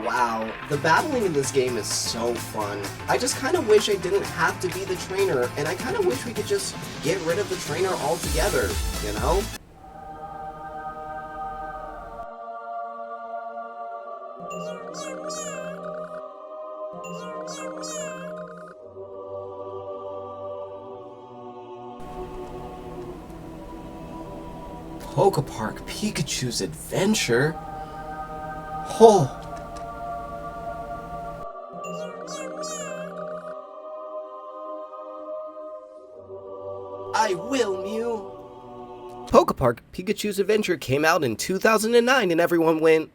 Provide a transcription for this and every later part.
Wow, the battling in this game is so fun. I just kind of wish I didn't have to be the trainer, and I kind of wish we could just get rid of the trainer altogether, you know? Pokepark Pikachu's Adventure? Oh! I will, Mew! Pokepark Pikachu's Adventure came out in 2009 and everyone went,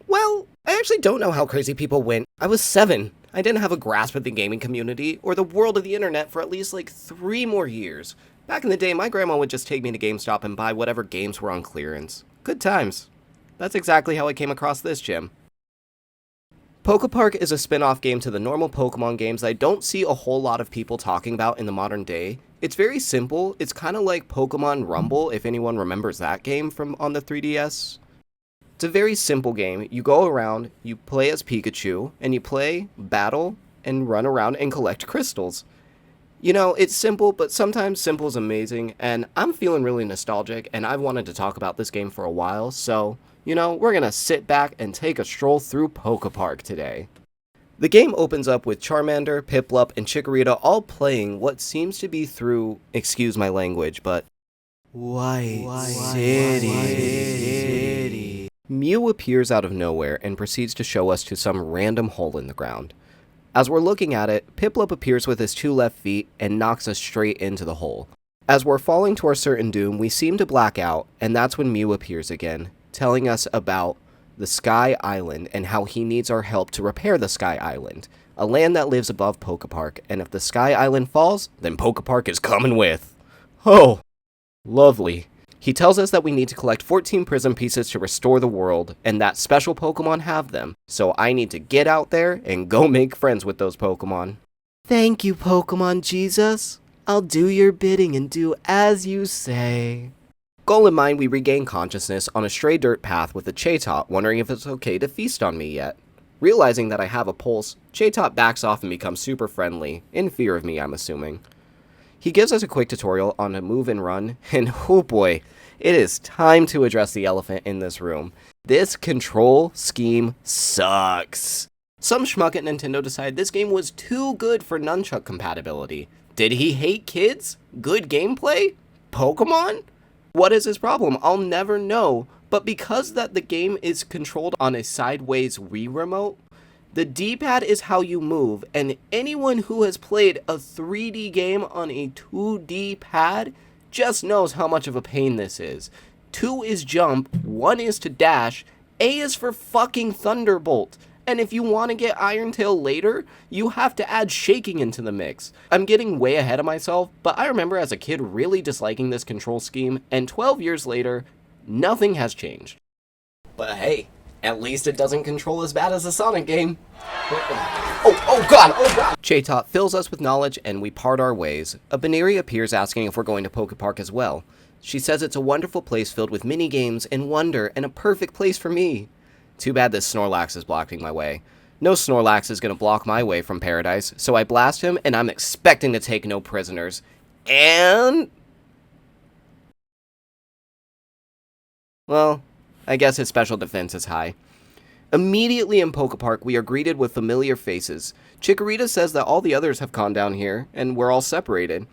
well, I actually don't know how crazy people went. I was 7. I didn't have a grasp of the gaming community or the world of the internet for at least like 3 more years. Back in the day, my grandma would just take me to GameStop and buy whatever games were on clearance. Good times. That's exactly how I came across this gym. Pokepark is a spin-off game to the normal Pokemon games that I don't see a whole lot of people talking about in the modern day. It's very simple. It's kind of like Pokemon Rumble, if anyone remembers that game from on the 3DS. It's a very simple game. You go around, you play as Pikachu, and you play, battle, and run around and collect crystals. You know, it's simple, but sometimes simple is amazing, and I'm feeling really nostalgic, and I've wanted to talk about this game for a while, so, you know, we're gonna sit back and take a stroll through Pokepark today. The game opens up with Charmander, Piplup, and Chikorita all playing what seems to be through, excuse my language, but White City. Mew appears out of nowhere and proceeds to show us to some random hole in the ground. As we're looking at it, Piplup appears with his 2 left feet and knocks us straight into the hole. As we're falling to our certain doom, we seem to black out, and that's when Mew appears again, telling us about the Sky Island and how he needs our help to repair the Sky Island, a land that lives above Pokepark, and if the Sky Island falls, then Pokepark is coming with. Oh, lovely. He tells us that we need to collect 14 prism pieces to restore the world, and that special Pokemon have them, so I need to get out there and go make friends with those Pokemon. Thank you, Pokemon Jesus. I'll do your bidding and do as you say. Goal in mind, we regain consciousness on a stray dirt path with a Chatot, wondering if it's okay to feast on me yet. Realizing that I have a pulse, Chatot backs off and becomes super friendly, in fear of me, I'm assuming. He gives us a quick tutorial on a move and run, and oh boy, it is time to address the elephant in this room. This control scheme sucks. Some schmuck at Nintendo decided this game was too good for nunchuck compatibility. Did he hate kids? Good gameplay? Pokemon? What is his problem? I'll never know, but because that the game is controlled on a sideways Wii remote, the D-pad is how you move, and anyone who has played a 3D game on a 2D pad just knows how much of a pain this is. 2 is jump, 1 is to dash, A is for fucking Thunderbolt. And if you want to get Iron Tail later, you have to add shaking into the mix. I'm getting way ahead of myself, but I remember as a kid really disliking this control scheme, and 12 years later, nothing has changed. But hey, at least it doesn't control as bad as a Sonic game. Oh god! Chatot fills us with knowledge and we part our ways. A Baneri appears asking if we're going to Pokepark as well. She says it's a wonderful place filled with mini games and wonder and a perfect place for me. Too bad this Snorlax is blocking my way. No Snorlax is going to block my way from paradise, so I blast him and I'm expecting to take no prisoners. And... well, I guess his special defense is high. Immediately in Pokepark, we are greeted with familiar faces. Chikorita says that all the others have gone down here, and we're all separated.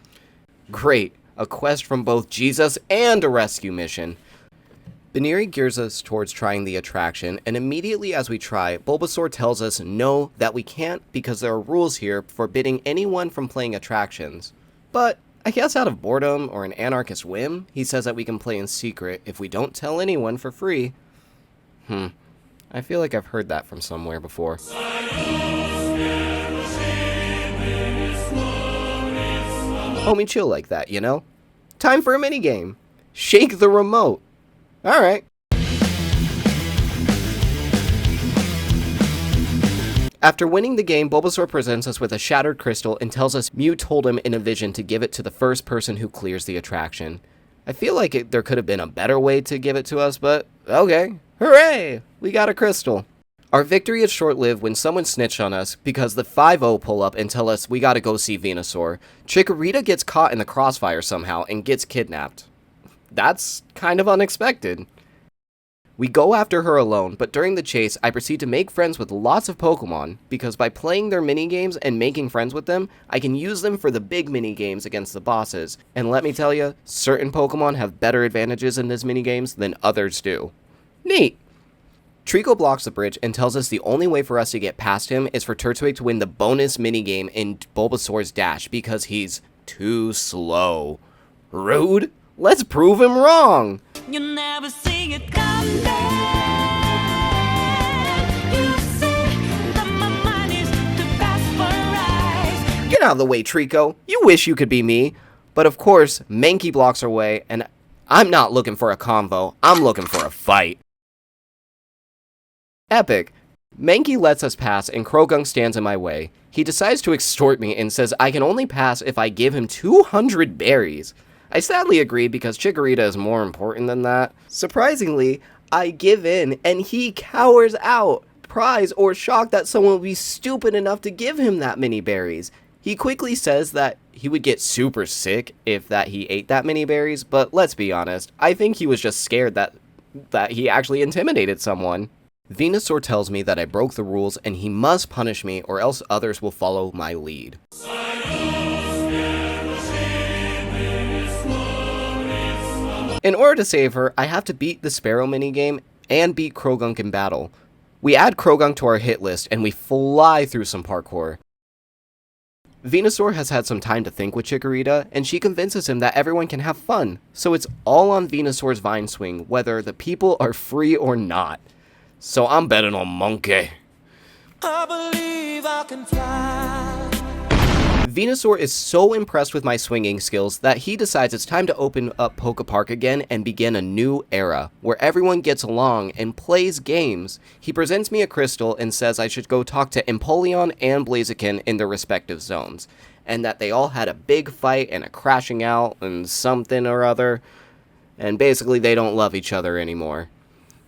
Great, a quest from both Jesus and a rescue mission. Baneri gears us towards trying the attraction, and immediately as we try, Bulbasaur tells us no, that we can't because there are rules here forbidding anyone from playing attractions. But I guess out of boredom or an anarchist whim, he says that we can play in secret if we don't tell anyone for free. I feel like I've heard that from somewhere before. Homie chill like that, you know? Time for a minigame. Shake the remote. Alright. After winning the game, Bulbasaur presents us with a shattered crystal and tells us Mew told him in a vision to give it to the first person who clears the attraction. I feel like there could have been a better way to give it to us, but okay. Hooray! We got a crystal. Our victory is short-lived when someone snitched on us because the 5-0 pull up and tell us we gotta go see Venusaur. Chikorita gets caught in the crossfire somehow and gets kidnapped. That's kind of unexpected. We go after her alone, but during the chase, I proceed to make friends with lots of Pokemon, because by playing their minigames and making friends with them, I can use them for the big minigames against the bosses. And let me tell you, certain Pokemon have better advantages in these minigames than others do. Neat! Trico blocks the bridge and tells us the only way for us to get past him is for Turtwig to win the bonus minigame in Bulbasaur's dash, because he's too slow. Rude? Let's prove him wrong! You never see it coming. You see that my mind is too fast for eyes. Get out of the way, Trico. You wish you could be me. But of course, Mankey blocks our way, and I'm not looking for a convo. I'm looking for a fight. Epic. Mankey lets us pass, and Croagunk stands in my way. He decides to extort me and says I can only pass if I give him 200 berries. I sadly agree because Chikorita is more important than that. Surprisingly, I give in and he cowers out, surprised or shocked that someone would be stupid enough to give him that many berries. He quickly says that he would get super sick if he ate that many berries, but let's be honest, I think he was just scared that he actually intimidated someone. Venusaur tells me that I broke the rules and he must punish me or else others will follow my lead. In order to save her, I have to beat the Sparrow minigame and beat Croagunk in battle. We add Croagunk to our hit list and we fly through some parkour. Venusaur has had some time to think with Chikorita, and she convinces him that everyone can have fun, so it's all on Venusaur's Vine Swing, whether the people are free or not. So I'm betting on Monkey. I believe I can fly. Venusaur is so impressed with my swinging skills that he decides it's time to open up Pokepark again and begin a new era, where everyone gets along and plays games. He presents me a crystal and says I should go talk to Empoleon and Blaziken in their respective zones, and that they all had a big fight and a crashing out and something or other, and basically they don't love each other anymore.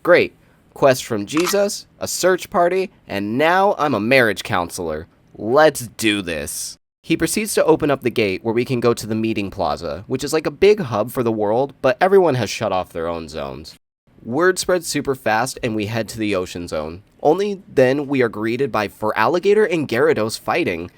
Great. Quest from Jesus, a search party, and now I'm a marriage counselor. Let's do this. He proceeds to open up the gate where we can go to the meeting plaza, which is like a big hub for the world, but everyone has shut off their own zones. Word spreads super fast and we head to the ocean zone. Only then we are greeted by Feraligatr and Gyarados fighting.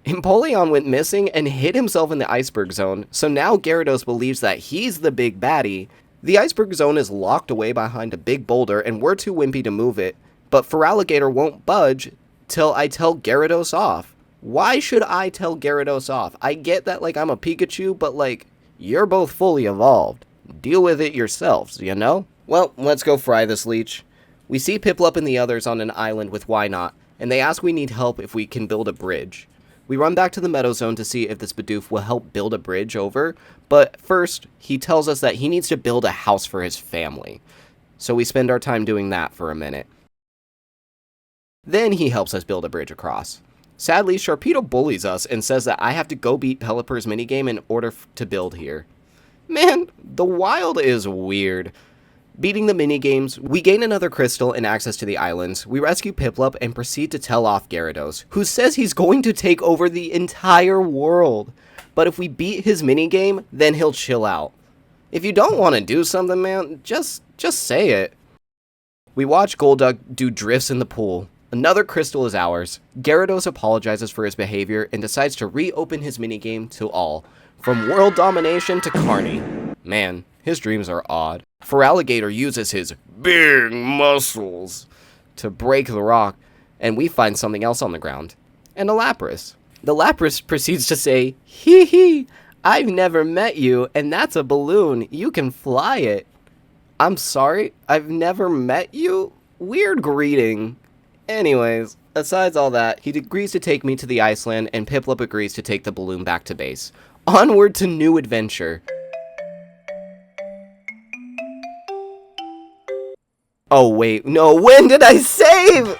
Empoleon went missing and hid himself in the iceberg zone, so now Gyarados believes that he's the big baddie. The iceberg zone is locked away behind a big boulder and we're too wimpy to move it, but Feraligatr won't budge till I tell Gyarados off. Why should I tell Gyarados off? I get that, like, I'm a Pikachu, but, like, you're both fully evolved. Deal with it yourselves, you know? Well, let's go fry this leech. We see Piplup and the others on an island with Wynot, and they ask we need help if we can build a bridge. We run back to the Meadow Zone to see if this Bidoof will help build a bridge over, but first, he tells us that he needs to build a house for his family. So we spend our time doing that for a minute. Then he helps us build a bridge across. Sadly, Sharpedo bullies us and says that I have to go beat Pelipper's minigame in order to build here. Man, the wild is weird. Beating the minigames, we gain another crystal and access to the islands, we rescue Piplup and proceed to tell off Gyarados, who says he's going to take over the entire world. But if we beat his minigame, then he'll chill out. If you don't want to do something, man, just say it. We watch Golduck do drifts in the pool. Another crystal is ours. Gyarados apologizes for his behavior and decides to reopen his minigame to all, from world domination to Carney. Man, his dreams are odd. Feraligatr uses his big muscles to break the rock, and we find something else on the ground. And a Lapras. The Lapras proceeds to say, "Hee hee, I've never met you, and that's a balloon. You can fly it." I'm sorry, I've never met you? Weird greeting. Anyways, besides all that, he agrees to take me to the Iceland, and Piplup agrees to take the balloon back to base. Onward to new adventure. Oh wait, no, when did I save?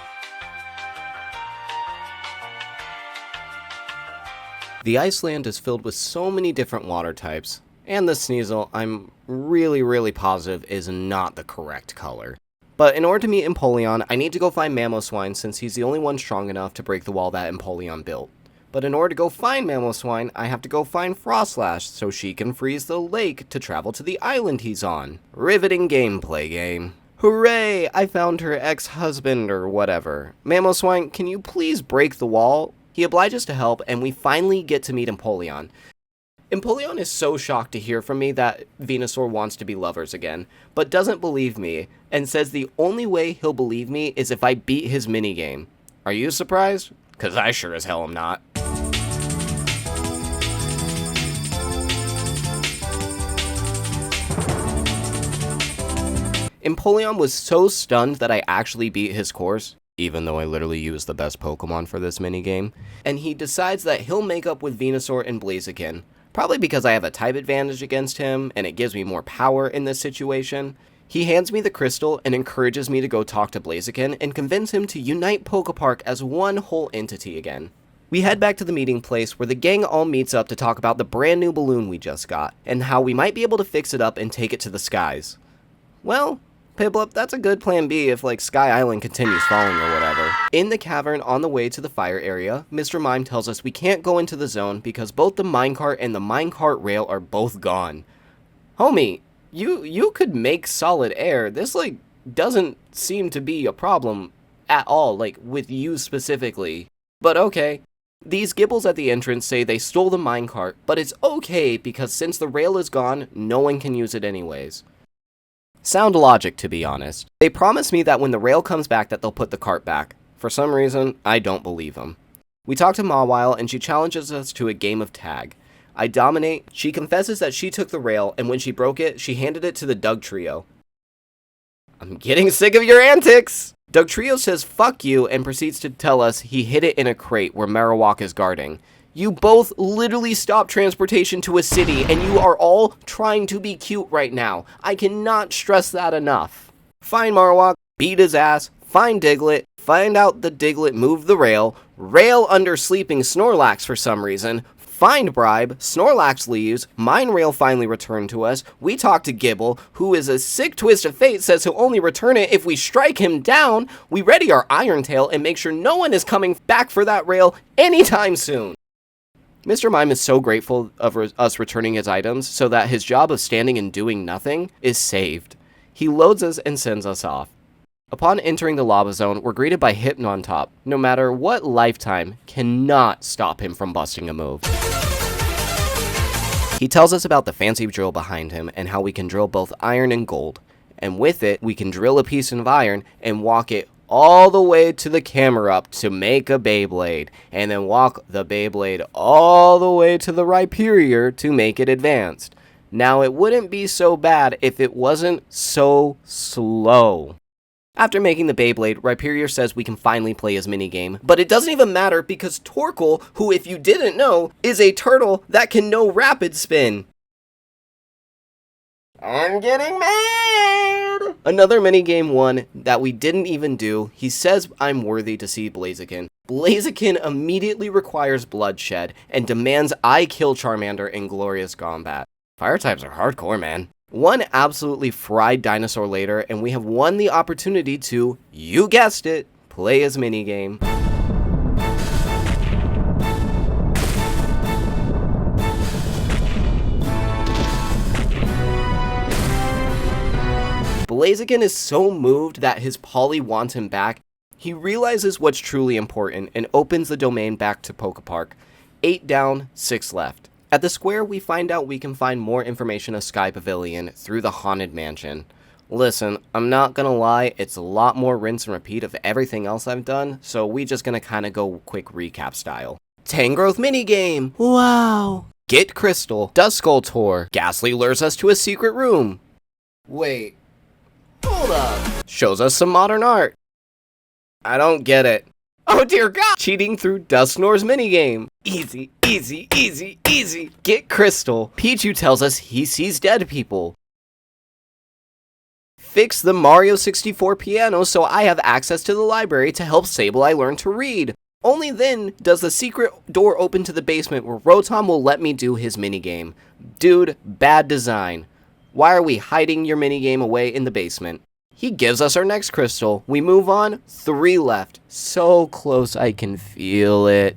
The Iceland is filled with so many different water types, and the Sneasel, I'm really positive, is not the correct color. But in order to meet Empoleon, I need to go find Mamoswine since he's the only one strong enough to break the wall that Empoleon built. But in order to go find Mamoswine, I have to go find Frostlash so she can freeze the lake to travel to the island he's on. Riveting gameplay game. Hooray! I found her ex-husband or whatever. Mamoswine, can you please break the wall? He obliges to help, and we finally get to meet Empoleon. Empoleon is so shocked to hear from me that Venusaur wants to be lovers again, but doesn't believe me, and says the only way he'll believe me is if I beat his minigame. Are you surprised? 'Cause I sure as hell am not. Empoleon was so stunned that I actually beat his course, even though I literally used the best Pokemon for this minigame, and he decides that he'll make up with Venusaur and Blaziken, probably because I have a type advantage against him, and it gives me more power in this situation. He hands me the crystal and encourages me to go talk to Blaziken and convince him to unite Pokepark as one whole entity again. We head back to the meeting place where the gang all meets up to talk about the brand new balloon we just got, and how we might be able to fix it up and take it to the skies. Well, Piplup, that's a good plan B if, like, Sky Island continues falling or whatever. In the cavern on the way to the fire area, Mr. Mime tells us we can't go into the zone because both the minecart and the minecart rail are both gone. Homie, you could make solid air. This, like, doesn't seem to be a problem at all, like, with you specifically. But okay. These Gibbles at the entrance say they stole the minecart, but it's okay because since the rail is gone, no one can use it anyways. Sound logic, to be honest. They promise me that when the rail comes back that they'll put the cart back. For some reason, I don't believe them. We talk to Mawile and she challenges us to a game of tag. I dominate, she confesses that she took the rail, and when she broke it, she handed it to the Doug Trio. I'm getting sick of your antics! Doug Trio says fuck you and proceeds to tell us he hid it in a crate where Marowak is guarding. You both literally stopped transportation to a city, and you are all trying to be cute right now. I cannot stress that enough. Find Marowak, beat his ass, find Diglett, find out the Diglett moved the rail, rail under sleeping Snorlax for some reason, find Bribe, Snorlax leaves, mine rail finally returned to us, we talk to Gibble, who is a sick twist of fate, says he'll only return it if we strike him down, we ready our Iron Tail and make sure no one is coming back for that rail anytime soon. Mr. Mime is so grateful of us returning his items so that his job of standing and doing nothing is saved. He loads us and sends us off. Upon entering the lava zone, we're greeted by Hypnontop. No matter what lifetime, cannot stop him from busting a move. He tells us about the fancy drill behind him and how we can drill both iron and gold. And with it, we can drill a piece of iron and walk it all the way to the camera up to make a Beyblade, and then walk the Beyblade all the way to the Rhyperior to make it advanced. Now, it wouldn't be so bad if it wasn't so slow. After making the Beyblade, Rhyperior says we can finally play his minigame, but it doesn't even matter because Torkoal, who if you didn't know, is a turtle that can know rapid spin. I'm getting mad! Another minigame one that we didn't even do. He says I'm worthy to see Blaziken. Blaziken immediately requires bloodshed and demands I kill Charmander in glorious combat. Fire types are hardcore, man. One absolutely fried dinosaur later, and we have won the opportunity to, you guessed it, play his minigame. Blaziken is so moved that his Polly wants him back, he realizes what's truly important and opens the domain back to Pokepark. 8 down, 6 left. At the square, we find out we can find more information of Sky Pavilion through the Haunted Mansion. Listen, I'm not gonna lie, it's a lot more rinse and repeat of everything else I've done, so we just gonna kinda go quick recap style. Tangrowth minigame! Wow! Get Crystal, Duskull Tour, Ghastly lures us to a secret room. Wait. Hold up. Shows us some modern art. I don't get it. Oh dear god! Cheating through Dusknoir's minigame. Easy, easy, easy, easy. Get Crystal. Pichu tells us he sees dead people. Fix the Mario 64 piano so I have access to the library to help Sableye learn to read. Only then does the secret door open to the basement where Rotom will let me do his minigame. Dude, bad design. Why are we hiding your minigame away in the basement? He gives us our next crystal. We move on, 3 left. So close I can feel it.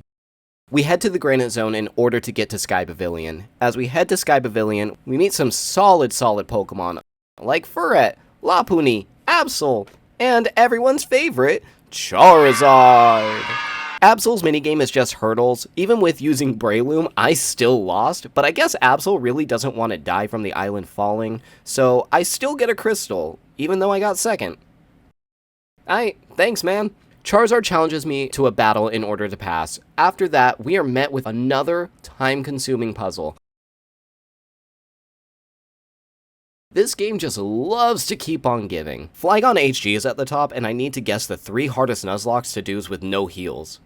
We head to the Granite Zone in order to get to Sky Pavilion. As we head to Sky Pavilion, we meet some solid Pokemon, like Furret, Lopunny, Absol, and everyone's favorite, Charizard. Absol's minigame is just hurdles. Even with using Breloom, I still lost, but I guess Absol really doesn't want to die from the island falling, so I still get a crystal, even though I got second. Thanks, man. Charizard challenges me to a battle in order to pass. After that, we are met with another time-consuming puzzle. This game just loves to keep on giving. Flygon HG is at the top, and I need to guess the 3 hardest Nuzlocke to-dos with no heals.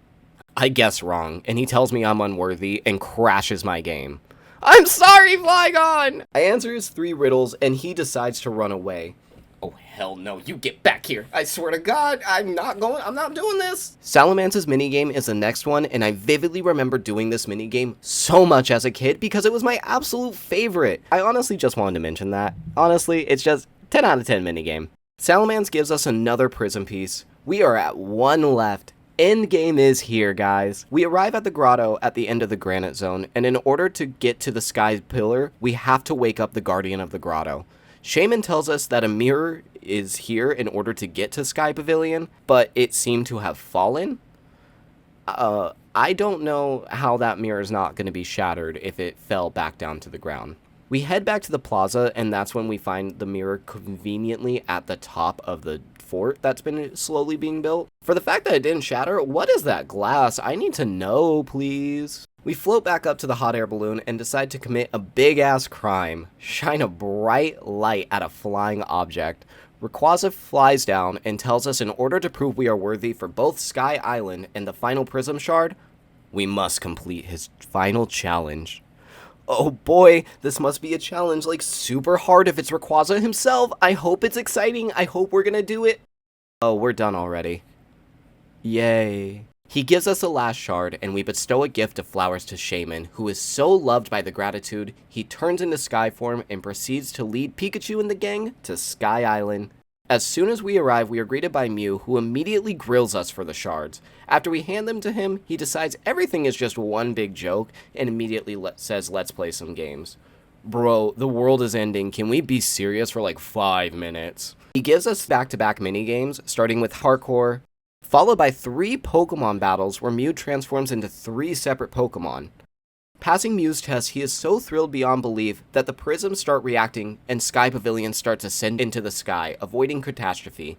I guess wrong, and he tells me I'm unworthy and crashes my game. I'm sorry, Flygon! I answer his 3 riddles, and he decides to run away. Oh, hell no, you get back here. I swear to God, I'm not doing this. Salamance's minigame is the next one, and I vividly remember doing this minigame so much as a kid because it was my absolute favorite. I honestly just wanted to mention that. Honestly, it's just 10 out of 10 minigame. Salamance gives us another prism piece. We are at 1 left. Endgame is here, guys. We arrive at the grotto at the end of the Granite Zone, and in order to get to the Sky Pillar, we have to wake up the Guardian of the Grotto. Shaman tells us that a mirror is here in order to get to Sky Pavilion, but it seemed to have fallen. I don't know how that mirror is not going to be shattered if it fell back down to the ground. We head back to the plaza, and that's when we find the mirror conveniently at the top of the fort that's been slowly being built. For the fact that it didn't shatter, what is that glass? I need to know, please. We float back up to the hot air balloon and decide to commit a big-ass crime. Shine a bright light at a flying object. Rayquaza flies down and tells us in order to prove we are worthy for both Sky Island and the final Prism Shard, we must complete his final challenge. Oh boy, this must be a challenge like super hard if it's Rayquaza himself. I hope it's exciting. I hope we're gonna do it. Oh, we're done already. Yay. He gives us a last shard, and we bestow a gift of flowers to Shaman, who is so loved by the gratitude, he turns into Sky form and proceeds to lead Pikachu and the gang to Sky Island. As soon as we arrive, we are greeted by Mew, who immediately grills us for the shards. After we hand them to him, he decides everything is just one big joke, and immediately says let's play some games. Bro, the world is ending. Can we be serious for like 5 minutes? He gives us back-to-back minigames, starting with Hardcore, followed by 3 Pokemon battles where Mew transforms into 3 separate Pokemon. Passing Mew's test, he is so thrilled beyond belief that the prisms start reacting and Sky Pavilion starts ascending into the sky, avoiding catastrophe.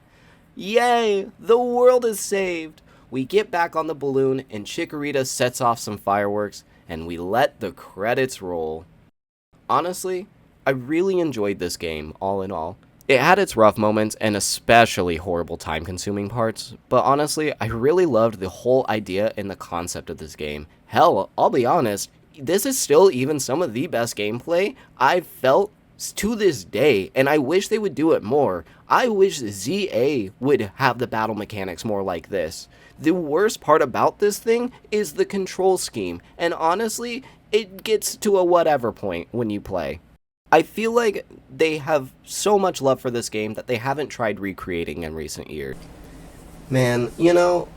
Yay! The world is saved! We get back on the balloon and Chikorita sets off some fireworks and we let the credits roll. Honestly, I really enjoyed this game, all in all. It had its rough moments and especially horrible time-consuming parts, but honestly, I really loved the whole idea and the concept of this game. Hell, I'll be honest, this is still even some of the best gameplay I've felt to this day, and I wish they would do it more. I wish ZA would have the battle mechanics more like this. The worst part about this thing is the control scheme, and honestly, it gets to a whatever point when you play. I feel like they have so much love for this game that they haven't tried recreating in recent years. Man, you know,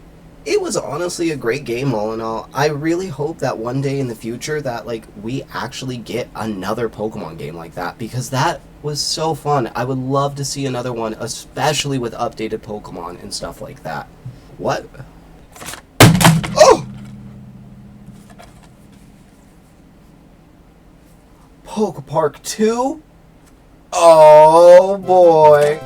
it was honestly a great game all in all. I really hope that one day in the future that like we actually get another Pokemon game like that, because that was so fun. I would love to see another one, especially with updated Pokemon and stuff like that. What? Oh! Pokepark 2? Oh boy.